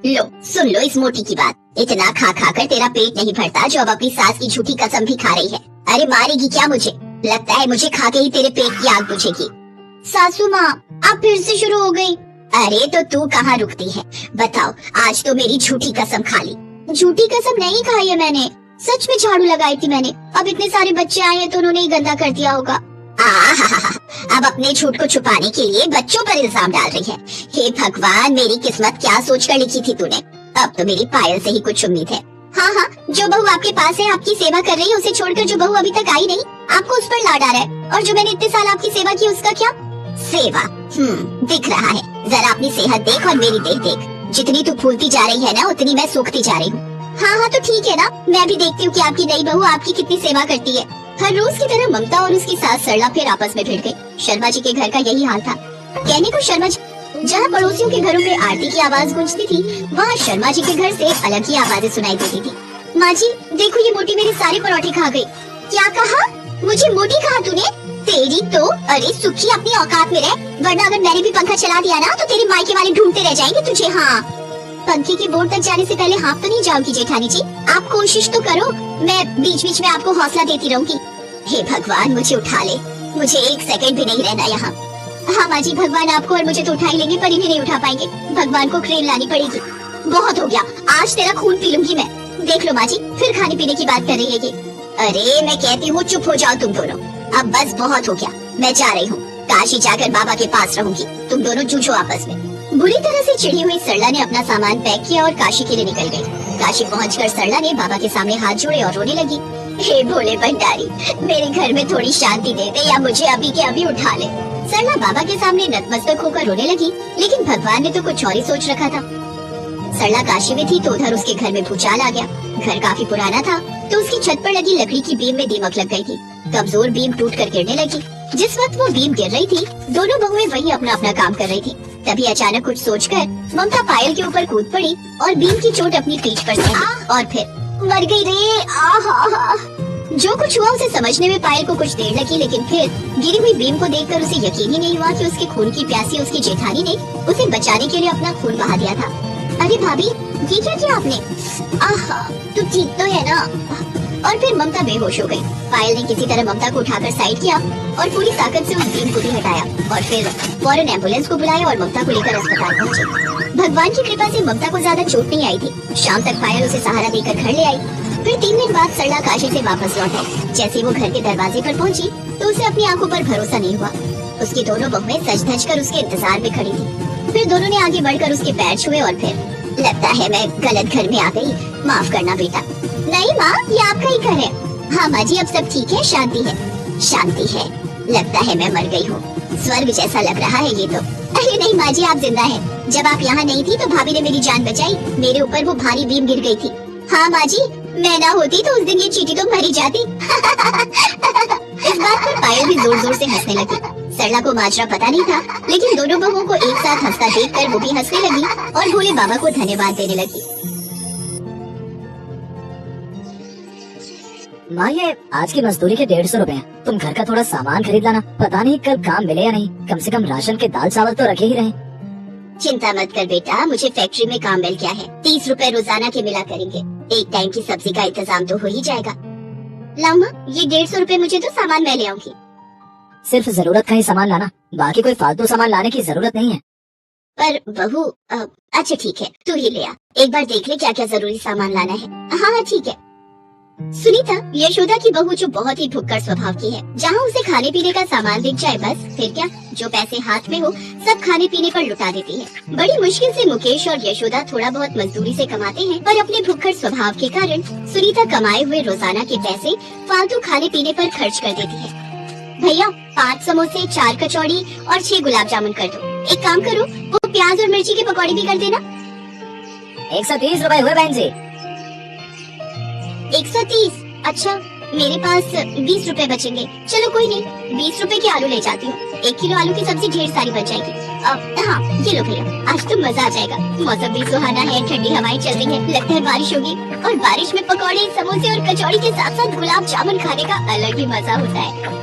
लो सुन लो इस मोटी की बात। इतना खा खा कर तेरा पेट नहीं भरता जो अब अपनी सास की झूठी कसम भी खा रही है। अरे मारेगी क्या मुझे? लगता है मुझे खा के ही तेरे पेट की आग बुझेगी। सासू माँ आप फिर से शुरू हो गई। अरे तो तू कहाँ रुकती है? बताओ, आज तो मेरी झूठी कसम खा ली। झूठी कसम नहीं खाई है मैंने, सच में झाड़ू लगाई थी मैंने। अब इतने सारे बच्चे आए हैं तो उन्होंने ही गंदा कर दिया होगा। अब अपने झूठ को छुपाने के लिए बच्चों पर इल्जाम डाल रही है। हे भगवान, मेरी किस्मत क्या सोचकर लिखी थी तूने। अब तो मेरी पायल से ही कुछ उम्मीद है। हाँ, जो बहू आपके पास है, आपकी सेवा कर रही है, उसे छोड़कर जो बहू अभी तक आई नहीं, आपको उस पर लाड आ रहा है। और जो मैंने इतने साल आपकी सेवा की, उसका क्या? सेवा? दिख रहा है। जरा अपनी सेहत देख और मेरी देख देख। जितनी तू फूलती जा रही है ना, उतनी मैं सूखती जा रही हूँ। हाँ तो ठीक है ना, मैं भी देखती हूँ कि आपकी नई बहू आपकी कितनी सेवा करती है। हर रोज की तरह ममता और उसकी सास सरला फिर आपस में भिड़ गई। शर्मा जी के घर का यही हाल था। कहने को शर्मा जी, जहाँ पड़ोसियों के घरों में आरती की आवाज गूंजती थी, वहाँ शर्मा जी के घर से अलग ही आवाजें सुनाई देती थी। माँ जी देखो, ये मोटी मेरे सारे पराठे खा गई। क्या कहा? मुझे मोटी कहा तूने? तेरी तो, अरे सुखी अपनी औकात में रह, वरना अगर मैंने भी पंखा चला दिया ना तो तेरे मायके वाले ढूंढते रह जाएंगे तुझे। हाँ, पंखे की बोर्ड तक जाने से पहले हाँफ तो नहीं जाओगी जेठानी जी? आप कोशिश तो करो, मैं बीच बीच में आपको हौसला देती रहूंगी। हे भगवान, मुझे उठा ले, मुझे एक सेकंड भी नहीं रहना यहाँ। हाँ माँ जी, भगवान आपको और मुझे तो उठा ही लेंगे, पर इन्हें नहीं उठा पाएंगे। भगवान को क्रेन लानी पड़ेगी। बहुत हो गया, आज तेरा खून पी लूंगी मैं। देख लो माँ जी, फिर खाने पीने की बात कर रही है ये। अरे मैं कहती हूँ चुप हो जाओ तुम दोनों। अब बस बहुत हो गया, मैं जा रही हूँ। काशी जाकर बाबा के पास रहूंगी। तुम दोनों जूझो आपस में। बुरी तरह से चिढ़ी हुई सरला ने अपना सामान पैक किया और काशी के लिए निकल गई। काशी पहुंचकर सरला ने बाबा के सामने हाथ जोड़े और रोने लगी। हे भोले भंडारी, मेरे घर में थोड़ी शांति दे दे या मुझे अभी के अभी उठा ले। सरला बाबा के सामने नतमस्तक होकर रोने लगी, लेकिन भगवान ने तो कुछ और ही सोच रखा था। सरला काशी में थी तो उधर उसके घर में भूचाल आ गया। घर काफी पुराना था तो उसकी छत पर लगी लकड़ी की बीम में दीमक लग गई थी। कमजोर बीम टूट कर गिरने लगी। जिस वक्त वो बीम गिर रही थी, दोनों बहुएं वही अपना अपना काम कर रही थी। तभी अचानक कुछ सोचकर ममता पायल के ऊपर कूद पड़ी और बीम की चोट अपनी पीठ पर सही और फिर मर गई रे। जो कुछ हुआ उसे समझने में पायल को कुछ देर लगी, लेकिन फिर गिरी हुई बीम को देखकर उसे यकीन ही नहीं हुआ कि उसके खून की प्यासी उसकी जेठानी ने उसे बचाने के लिए अपना खून बहा दिया था। अरे भाभी, ये क्या किया आपने? तू ठीक तो है ना? और फिर ममता बेहोश हो गई। पायल ने किसी तरह ममता को उठाकर साइड किया और पूरी ताकत से उस बीम को भी हटाया और फिर फौरन एम्बुलेंस को बुलाया और ममता को लेकर अस्पताल पहुंचे। भगवान की कृपा से ममता को ज्यादा चोट नहीं आई थी। शाम तक पायल उसे सहारा देकर घर ले आई। फिर 3 दिन बाद सरला काशी से वापस लौट आई। जैसे वो घर के दरवाजे पर पहुंची तो उसे अपनी आंखों पर भरोसा नहीं हुआ। उसकी दोनों बहुएं सज धज कर उसके इंतजार में खड़ी थी। फिर दोनों ने आगे बढ़कर उसके पैर छुए और फिर, लगता है मैं गलत घर में आ गई, माफ करना बेटा। नहीं माँ, ये आपका ही घर है। हाँ माँ जी, अब सब ठीक है, शांति है। शांति है? लगता है मैं मर गई हूँ। स्वर्ग जैसा लग रहा है ये तो। अरे नहीं माँ जी, आप जिंदा हैं। जब आप यहाँ नहीं थी तो भाभी ने मेरी जान बचाई। मेरे ऊपर वो भारी बीम गिर गई थी। हाँ माँ जी, मैं ना होती तो उस दिन ये चींटी तो मरी जाती। इस बात पर पायल भी जोर जोर से हंसने लगी। सरला को माजरा पता नहीं था, लेकिन दोनों बहुओं को एक साथ हंसता देखकर वो भी हंसने लगी और भोले बाबा को धन्यवाद देने लगी। माँ, ये आज की मजदूरी के 150 रुपए हैं। तुम घर का थोड़ा सामान खरीद लाना। पता नहीं कल काम मिले या नहीं। कम से कम राशन के दाल चावल तो रखे ही रहे। चिंता मत कर बेटा, मुझे फैक्ट्री में काम मिल गया है। 30 रुपए रोजाना के मिला करेंगे। एक टाइम की सब्जी का इंतजाम तो हो ही जाएगा। लाओ माँ, ये 150 रुपए मुझे तो सामान मैं ले आऊंगी। सिर्फ जरूरत का ही सामान लाना, बाकी कोई फालतू सामान लाने की जरूरत नहीं है। पर बहू, अच्छा ठीक है, तू ही ले आ। एक बार देख ले क्या क्या जरूरी सामान लाना है। हाँ ठीक है। सुनीता, यशोदा की बहू जो बहुत ही भुक्कड़ स्वभाव की है। जहाँ उसे खाने पीने का सामान दिख जाए बस, फिर क्या, जो पैसे हाथ में हो सब खाने पीने पर लुटा देती है। बड़ी मुश्किल से मुकेश और यशोदा थोड़ा बहुत मजदूरी से कमाते हैं, पर अपने भुक्कड़ स्वभाव के कारण सुनीता कमाए हुए रोजाना के पैसे फालतू खाने पीने पर खर्च कर देती है। भैया 5 समोसे, 4 कचौड़ी और 6 गुलाब जामुन कर दो। एक काम करो, वो प्याज और मिर्ची के पकौड़े भी कर देना। 130 रुपए हुए बहन जी। 130? अच्छा, मेरे पास 20 रुपए बचेंगे। चलो कोई नहीं, 20 रुपए के आलू ले जाती हूँ। 1 किलो आलू की सब्जी ढेर सारी बन जाएगी। हाँ ये लो भैया, आज तो मजा आ जाएगा। मौसम भी सुहाना है, ठंडी हवाएं चल रही है, लगता है बारिश होगी। और बारिश में पकौड़े, समोसे और कचौड़ी के साथ साथ गुलाब जामुन खाने का अलग ही मजा होता है।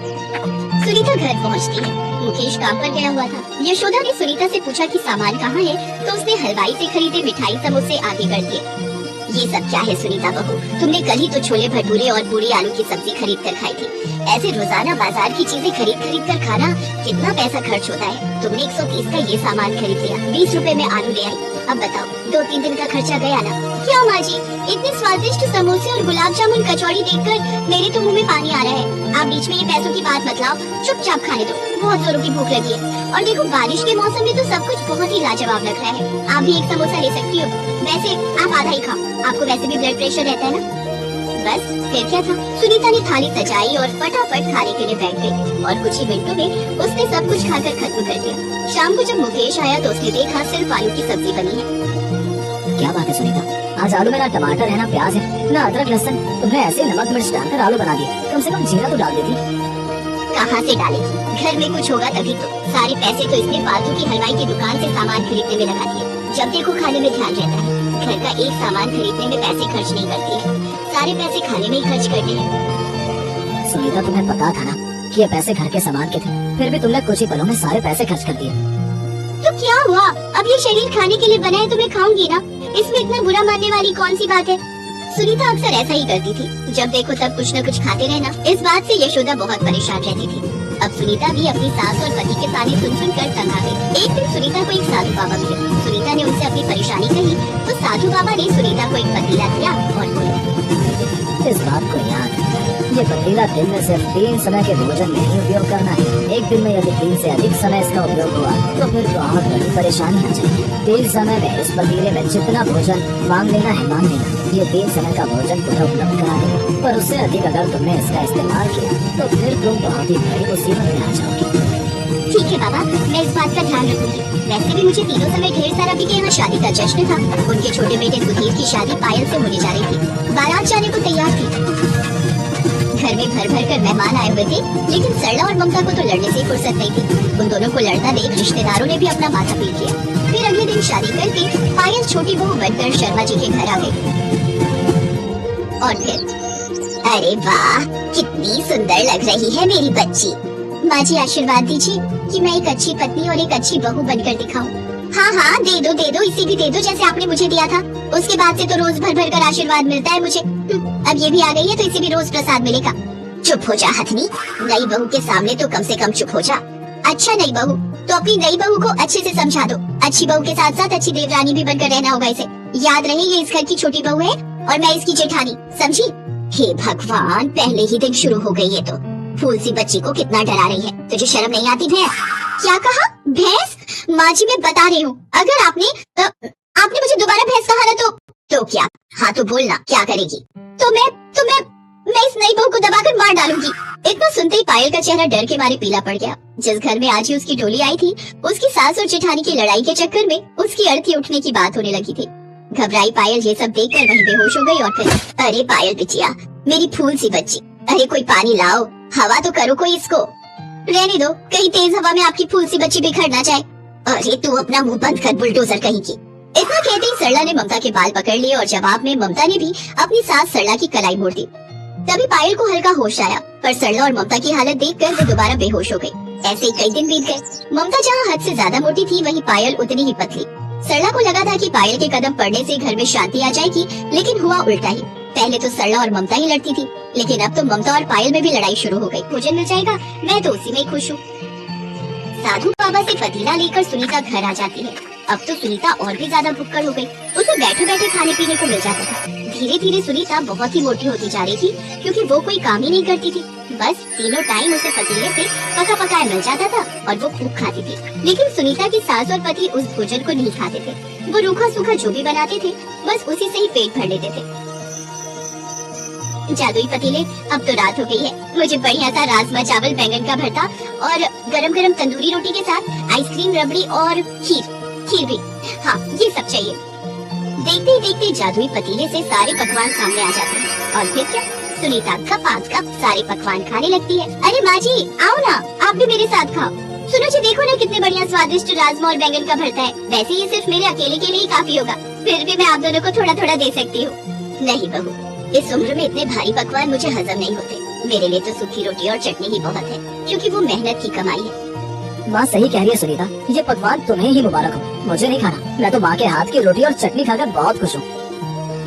सुनीता घर पहुँचती है। मुकेश काम पर गया हुआ था। यशोदा ने सुनीता से पूछा कि सामान कहाँ है, तो उसने हलवाई से खरीदे मिठाई समोसे आगे कर दिए। ये सब क्या है सुनीता बहू, तुमने कल ही तो छोले भटूरे और पूरी आलू की सब्जी खरीद कर खाई थी। ऐसे रोजाना बाजार की चीजें खरीद खरीद कर खाना कितना पैसा खर्च होता है। तुमने 130 का ये सामान खरीद लिया, 20 रुपए में आलू ले आई। अब बताओ 2-3 दिन का खर्चा गया ना। क्या माँ जी, इतने स्वादिष्ट समोसे और गुलाब जामुन कचौड़ी देखकर मेरे तो मुंह में पानी आ रहा है। आप बीच में ये पैसों की बात मत लाओ, चुपचाप खाने दो, बहुत जोरों की भूख लगी है। और देखो बारिश के मौसम में तो सब कुछ बहुत ही लाजवाब लग रहा है। आप भी एक समोसा ले सकती हो, वैसे आप आधा ही खाओ, आपको वैसे भी ब्लड प्रेशर रहता है ना। बस फिर क्या था, सुनीता ने थाली सजाई और फटाफट खाने के लिए बैठ गई और कुछ ही मिनटों में उसने सब कुछ खाकर खत्म कर दिया। शाम को जब मुकेश आया तो उसने देखा सिर्फ आलू की सब्जी बनी है। क्या बात है सुनीता, आज आलू में ना टमाटर है ना प्याज है ना अदरक लहसुन, तुमने ऐसे नमक मिर्च डालकर आलू बना दिए, कम से कम जीरा तो डाल देती। कहाँ से डालेगी, घर में कुछ होगा तभी तो। सारे पैसे तो इसने फालतू की हलवाई की दुकान से सामान खरीदने में लगा दिए। जब देखो खाने में ध्यान रहता है, घर का एक सामान खरीदने में पैसे खर्च नहीं करती है, सारे पैसे खाने में ही खर्च करते हैं। सुनीता तुम्हें पता था ना कि ये पैसे घर के सामान के थे, फिर भी तुमने कुछ ही पलों में सारे पैसे खर्च कर दिए। तो क्या हुआ, अब ये शरीर खाने के लिए बना है तो मैं खाऊंगी ना, इसमें इतना बुरा मानने वाली कौन सी बात है। सुनीता अक्सर ऐसा ही करती थी, जब देखो तब कुछ न कुछ खाते रहना। इस बात से यशोदा बहुत परेशान रहती थी। अब सुनीता भी अपनी सास और पति के ताने सुन सुन कर तंग आ गई। एक दिन सुनीता को एक साधु बाबा मिले। सुनीता ने उनसे अपनी परेशानी कही तो साधु बाबा ने सुनीता को एक पतीला दिया और बोले, इस बात को याद रखना, ये पतीला दिन में सिर्फ 3 समय के भोजन में ही उपयोग करना है। एक दिन में यदि 3 से अधिक समय इसका उपयोग हुआ तो फिर बहुत बड़ी परेशानी आ जाएगी। 3 समय में इस पतीले में जितना भोजन मांग लेना है मांग लेना, ये 3 समय का भोजन तुम्हें उपलब्ध करा देगा। पर उससे अधिक अगर तुमने इसका इस्तेमाल किया तो फिर तुम बहुत ही बड़ी मुसीबत में आ जाओगी। ठीक है बाबा, मैं इस बात का ध्यान रखूंगी। वैसे भी मुझे तीनों समय ढेर सारा भी के यहाँ शादी का जश्न था। उनके छोटे बेटे सुधीर की शादी पायल से होने जा रही थी। बारात जाने को तैयार थी। घर में भर भर कर मेहमान आए हुए थे, लेकिन सरला और ममता को तो लड़ने से फुर्सत नहीं थी। उन दोनों को लड़ता देख रिश्तेदारों ने भी अपना माथा पीट किया। फिर अगले दिन शादी करके पायल छोटी बहू बनकर शर्मा जी के घर आ गई। और फिर अरे वाह, कितनी सुंदर लग रही है मेरी बच्ची। माँ जी आशीर्वाद दीजिए कि मैं एक अच्छी पत्नी और एक अच्छी बहू बनकर दिखाऊं। हाँ हाँ, दे दो, इसे भी दे दो जैसे आपने मुझे दिया था। उसके बाद से तो रोज भर भर कर आशीर्वाद मिलता है मुझे। अब ये भी आ गई है तो इसे भी रोज प्रसाद मिलेगा। चुप हो जा हथनी, नई बहू के सामने तो कम से कम चुप हो जा। अच्छा नई बहू, तो अपनी नई बहू को अच्छे से समझा दो। अच्छी बहू के साथ साथ अच्छी देवरानी भी बनकर रहना होगा इसे। याद रहे ये इस घर की छोटी बहू है और मैं इसकी जेठानी, समझी? हे भगवान, पहले ही दिन शुरू हो गई है तो। फूल सी बच्ची को कितना डरा रही है, तुझे शर्म नहीं आती भैंस? क्या कहा? भैंस? माँ जी मैं बता रही हूँ, अगर आपने मुझे दोबारा भैंस कहा ना तो क्या? हाँ तो बोलना, क्या करेगी? तो मैं इस नई बहू को दबाकर मार डालूंगी। इतना सुनते ही पायल का चेहरा डर के मारे पीला पड़ गया। जिस घर में आज ही उसकी डोली आई थी, उसकी सास और जेठानी की लड़ाई के चक्कर में उसकी अर्थी उठने की बात होने लगी थी। घबराई पायल ये सब देखकर वहीं बेहोश हो गई और फिर, अरे पायल बिटिया, मेरी फूल सी बच्ची, अरे कोई पानी लाओ, हवा तो करो कोई इसको। रहने दो, कहीं तेज हवा में आपकी फूल सी बच्ची बिखर ना जाए। अरे तू अपना मुंह बंद कर बुलडोजर कहीं की। इतना कहते ही सरला ने ममता के बाल पकड़ लिए और जवाब में ममता ने भी अपनी सास सरला की कलाई मोड़ दी। तभी पायल को हल्का होश आया, पर सरला और ममता की हालत देखकर वो दोबारा बेहोश हो गई। ऐसे ही कई दिन बीत गए। ममता जहाँ हद से ज्यादा मोटी थी, वहीं पायल उतनी ही पतली। सरला को लगा था कि पायल के कदम पड़ने से घर में शांति आ जाएगी, लेकिन हुआ उल्टा ही। पहले तो सरला और ममता ही लड़ती थी, लेकिन अब तो ममता और पायल में भी लड़ाई शुरू हो गई। भोजन मिल जाएगा, मैं तो उसी में ही खुश हूँ। साधु बाबा से पतीला लेकर सुनीता घर आ जाती है। अब तो सुनीता और भी ज्यादा भुक्कड़ हो गई। उसे बैठे बैठे खाने पीने को मिल जाता था। धीरे धीरे सुनीता बहुत ही मोटी होती जा रही थी, क्योंकि वो कोई काम ही नहीं करती थी। बस तीनों टाइम उसे पतीले से पका पकाया मिल जाता था और वो खूब खाती थी। लेकिन सुनीता की सास और पति उस भोजन को नहीं खाते थे। वो रूखा सूखा जो भी बनाते थे, बस उसी से ही पेट भर लेते थे। जादुई पतीले, अब तो रात हो गई है। मुझे बढ़िया सा राजमा चावल बैंगन का भरता और गरम गरम तंदूरी रोटी के साथ आइसक्रीम, रबड़ी और खीर भी। हाँ, ये सब चाहिए। देखते ही देखते जादुई पतीले से सारे पकवान सामने आ जाते हैं और फिर क्या, सुनीता कप सारे पकवान खाने लगती है। अरे माँ जी आओ ना, आप भी मेरे साथ खाओ। सुनो जी, देखो ना कितने बढ़िया स्वादिष्ट राजमा और बैंगन का भरता है। वैसे ये सिर्फ मेरे अकेले के लिए ही काफी होगा, फिर भी मैं आप दोनों को थोड़ा थोड़ा दे सकती हूँ। नहीं बहू, इस उम्र में इतने भारी पकवान मुझे हजम नहीं होते। मेरे लिए तो सूखी रोटी और चटनी ही बहुत है, क्योंकि वो मेहनत की कमाई है। माँ सही कह रही है सुनीता, ये पकवान तुम्हें ही मुबारक हो, मुझे नहीं खाना। मैं तो माँ के हाथ की रोटी और चटनी खाकर बहुत खुश हूँ।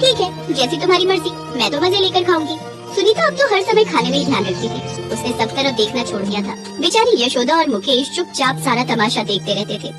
ठीक है, जैसी तुम्हारी मर्जी, मैं तो मजे लेकर खाऊंगी। सुनीता अब तो हर समय खाने में ही ध्यान रखती थी। उसने सब तरफ देखना छोड़ दिया था। बेचारी यशोदा और मुकेश चुपचाप सारा तमाशा देखते रहते थे।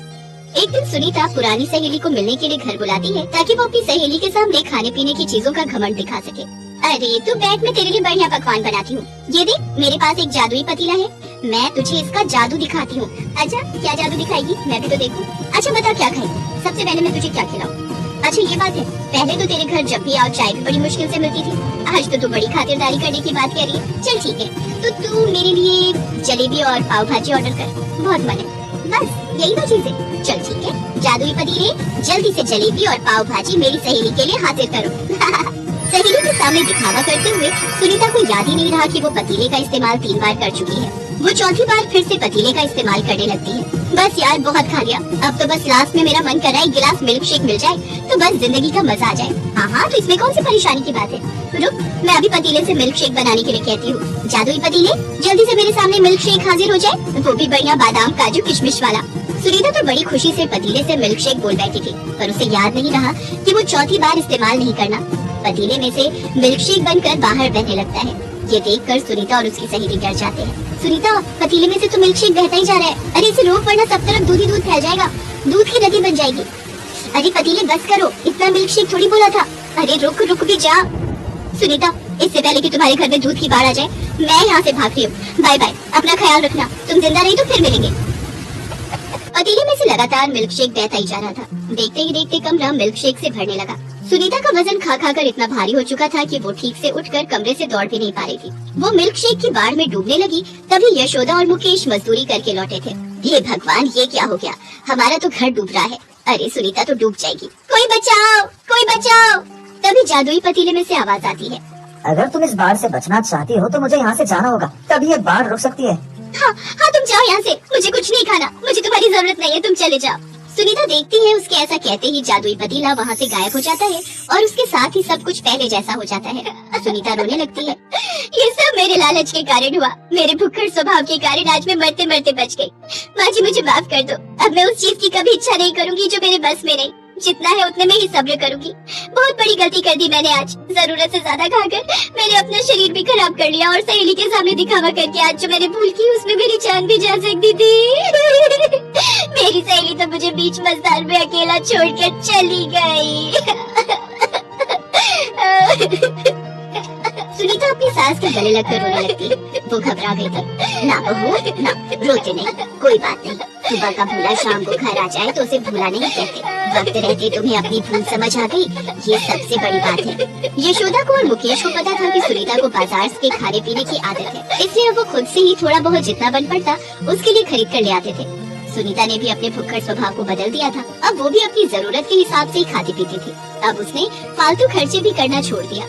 एक दिन सुनीता पुरानी सहेली को मिलने के लिए घर बुलाती है ताकि वो अपनी सहेली के सामने खाने पीने की चीजों का घमंड दिखा सके। अरे तू बैठ, मैं तेरे लिए बढ़िया पकवान बनाती हूँ। ये देख, मेरे पास एक जादुई पतीला है, मैं तुझे इसका जादू दिखाती हूँ। अच्छा, क्या जादू दिखाएगी, मैं भी तो देखूं। अच्छा बता, क्या खाएगी? सबसे पहले मैं तुझे क्या खिलाऊं? अच्छा ये बात है, पहले तो तेरे घर जब भी आओ चाय भी बड़ी मुश्किल से मिलती थी, आज तो तू बड़ी खातिरदारी करने की बात कर रही है। चल ठीक है, तो तू मेरे लिए जलेबी और पाव भाजी ऑर्डर कर, बहुत मन है। बस यही दो चीजें। चल ठीक है, जादुई पतीले, जल्दी से जलेबी और पाव भाजी मेरी सहेली के लिए हाजिर करो। सहेली के सामने दिखावा करते हुए सुनीता को याद ही नहीं रहा कि वो पतीले का इस्तेमाल 3 बार कर चुकी है। वो चौथी बार फिर से पतीले का इस्तेमाल करने लगती है। बस यार, बहुत खा लिया, अब तो बस लास्ट में मेरा मन कर रहा है एक गिलास मिल्क शेक मिल जाए तो बस जिंदगी का मजा आ जाए। हाँ, तो इसमें कौन सी परेशानी की बात है? रुक, मैं अभी पतीले से मिल्क शेक बनाने के लिए कहती हूँ। जादुई पतीले, जल्दी से मेरे सामने मिल्क शेक हाजिर हो जाए, वो भी बढ़िया बादाम काजू किशमिश वाला। सुनीता तो बड़ी खुशी से पतीले से मिल्क शेक बोल बैठी थी, पर उसे याद नहीं रहा कि वो चौथी बार इस्तेमाल नहीं करना। पतीले में से मिल्क शेक बनकर बाहर बहने लगता है। ये देखकर सुनीता और उसकी सहेली डर जाते हैं। सुनीता, पतीले में से तो मिल्क शेक बहता ही जा रहा है। अरे इसे रोक, वरना सब तरफ दूध ही दूध फैल जाएगा, दूध की नदी बन जाएगी। अरे पतीले बस करो, इतना मिल्क शेक थोड़ी बोला था। अरे रुक रुक भी जा। सुनीता, इससे पहले कि तुम्हारे घर में दूध की बाढ़ आ जाए, मैं यहाँ से भाग रही हूँ। बाय बाय, अपना ख्याल रखना, तुम जिंदा रही तो फिर मिलेंगे। पतीले में से लगातार मिल्क शेक बहता ही जा रहा था। देखते ही देखते कमरा मिल्क शेक से भरने लगा। सुनीता का वजन खा खा कर इतना भारी हो चुका था कि वो ठीक से उठकर कमरे से दौड़ भी नहीं पा रही थी। वो मिल्क शेक की बाढ़ में डूबने लगी, तभी यशोदा और मुकेश मजदूरी करके लौटे थे। ये भगवान, ये क्या हो गया, हमारा तो घर डूब रहा है। अरे सुनीता तो डूब जाएगी, कोई बचाओ, कोई बचाओ। तभी जादुई पतीले में से आवाज आती है, अगर तुम इस बाढ़ से बचना चाहती हो तो मुझे यहाँ से जाना होगा, तभी ये बाढ़ रुक सकती है। हाँ, तुम जाओ यहाँ से, मुझे कुछ नहीं खाना, मुझे तुम्हारी जरूरत नहीं है, तुम चले जाओ। सुनीता देखती है उसके ऐसा कहते ही जादुई पतीला वहाँ से गायब हो जाता है और उसके साथ ही सब कुछ पहले जैसा हो जाता है। सुनीता रोने लगती है, ये सब मेरे लालच के कारण हुआ, मेरे भुक्खड़ स्वभाव के कारण आज मैं मरते मरते बच गई। माँ जी मुझे माफ कर दो, अब मैं उस चीज की कभी इच्छा नहीं करूंगी जो मेरे बस में नहीं, जितना है उतने में ही सब्र करूंगी। बहुत बड़ी गलती कर दी मैंने आज, जरूरत से ज्यादा खाकर मैंने अपना शरीर भी खराब कर लिया और सहेली के सामने दिखावा करके आज जो मैंने भूल की उसमें मेरी जान भी जा सकती थी। मेरी सहेली तो मुझे बीच मझधार में अकेला छोड़कर चली गई। सुनीता अपनी सास के गले लगकर रोने लगती। वो घबरा गई थी। ना बहू ना, रोते नहीं, कोई बात नहीं, सुबह का भूला शाम को घर आ जाए तो उसे भूला नहीं कहते। वक्त रहते तुम्हें अपनी भूल समझ आ गई, ये सबसे बड़ी बात है। यशोदा को और मुकेश को पता था कि सुनीता को बाजार के खाने पीने की आदत है, इसलिए वो खुद से ही थोड़ा बहुत जितना बन पड़ता उसके लिए खरीद कर ले आते थे। सुनीता ने भी अपने भुक्खड़ स्वभाव को बदल दिया था, अब वो भी अपनी जरूरत के हिसाब से ही खाती पीती थी। अब उसने फालतू खर्चे भी करना छोड़ दिया।